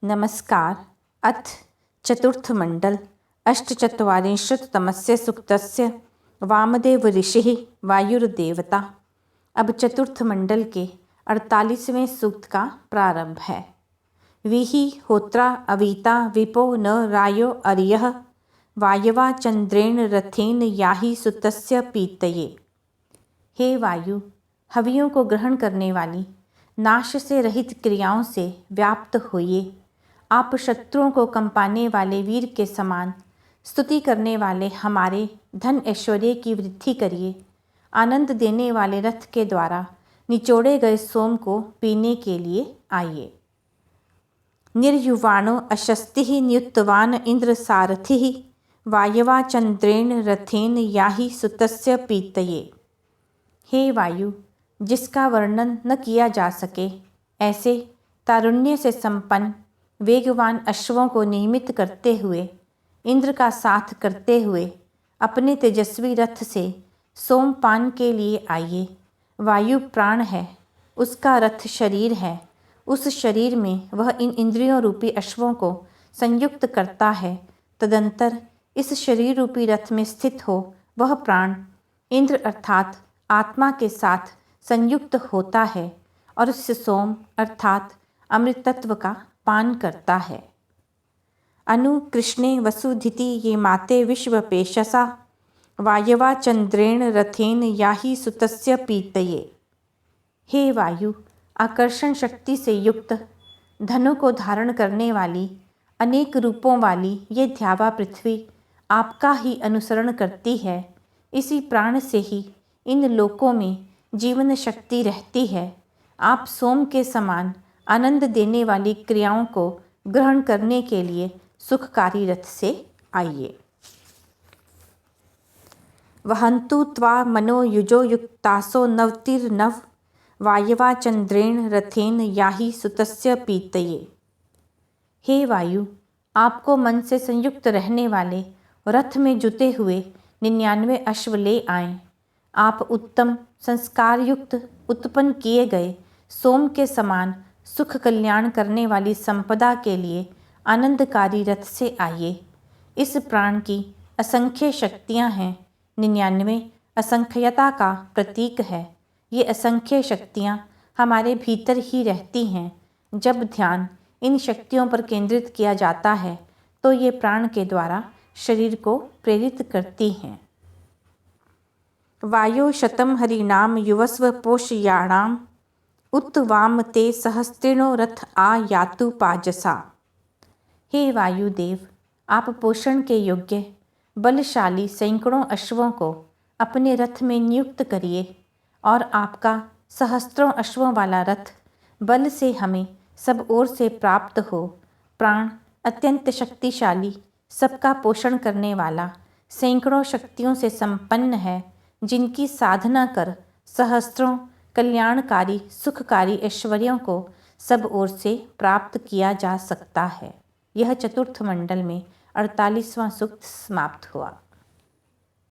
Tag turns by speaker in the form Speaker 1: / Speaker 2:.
Speaker 1: नमस्कार। अथ चतुर्थ मंडल अष्टचत्वारिंशत्तमस्य सूक्तस्य वामदेव ऋषिः वायुर्देवता। अब चतुर्थ मंडल के 48वें सूक्त का प्रारंभ है। विहि होत्रा अवीता विपो न रायो अर्यः वायवा चंद्रेण रथेन याहि सुतस्य पीतये। हे वायु, हवियों को ग्रहण करने वाली, नाश से रहित क्रियाओं से व्याप्त होइए। आप शत्रुओं को कंपाने वाले वीर के समान स्तुति करने वाले हमारे धन ऐश्वर्य की वृद्धि करिए। आनंद देने वाले रथ के द्वारा निचोड़े गए सोम को पीने के लिए आइए। निर्युवाणो अशस्तिः नियुक्तवान इंद्र सारथिः वायवा चंद्रेण रथेन याहि सुतस्य पीतये। हे वायु, जिसका वर्णन न किया जा सके, ऐसे तारुण्य से संपन्न वेगवान अश्वों को नियमित करते हुए, इंद्र का साथ करते हुए अपने तेजस्वी रथ से सोमपान के लिए आइए। वायु प्राण है, उसका रथ शरीर है। उस शरीर में वह इन इंद्रियों रूपी अश्वों को संयुक्त करता है। तदंतर इस शरीर रूपी रथ में स्थित हो वह प्राण इंद्र अर्थात आत्मा के साथ संयुक्त होता है और उससे सोम अर्थात अमृत तत्व का पान करता है। अनु कृष्णे वसुधिति ये माते विश्वपेशसा वायवा चंद्रेण रथेन याहि सुतस्य पीतये। हे वायु, आकर्षण शक्ति से युक्त, धनु को धारण करने वाली, अनेक रूपों वाली ये ध्यावा पृथ्वी आपका ही अनुसरण करती है। इसी प्राण से ही इन लोकों में जीवन शक्ति रहती है। आप सोम के समान आनंद देने वाली क्रियाओं को ग्रहण करने के लिए सुखकारी रथ से आइए। वहन्तु त्वा मनो युजो युक्तासो नवतिर्नव वायवा चंद्रेण रथेन याहि सुतस्य पीतये। हे वायु, आपको मन से संयुक्त रहने वाले रथ में जुते हुए 99 अश्व ले आएं। आप उत्तम संस्कार युक्त उत्पन्न किए गए सोम के समान सुख कल्याण करने वाली संपदा के लिए आनंदकारी रथ से आइए। इस प्राण की असंख्य शक्तियां हैं। 99 असंख्यता का प्रतीक है। ये असंख्य शक्तियां हमारे भीतर ही रहती हैं। जब ध्यान इन शक्तियों पर केंद्रित किया जाता है तो ये प्राण के द्वारा शरीर को प्रेरित करती हैं। वायो शतम हरिणाम युवस्व पोषयाणाम उत वाम ते सहस्त्रिणो रथ आ यातु पाजसा। हे वायुदेव, आप पोषण के योग्य बलशाली सैकड़ों अश्वों को अपने रथ में नियुक्त करिए और आपका सहस्त्रों अश्वों वाला रथ बल से हमें सब ओर से प्राप्त हो। प्राण अत्यंत शक्तिशाली, सबका पोषण करने वाला, सैकड़ों शक्तियों से संपन्न है, जिनकी साधना कर सहस्त्रों कल्याणकारी सुखकारी ऐश्वर्यों को सब ओर से प्राप्त किया जा सकता है। यह चतुर्थ मंडल में 48वां सूक्त समाप्त हुआ।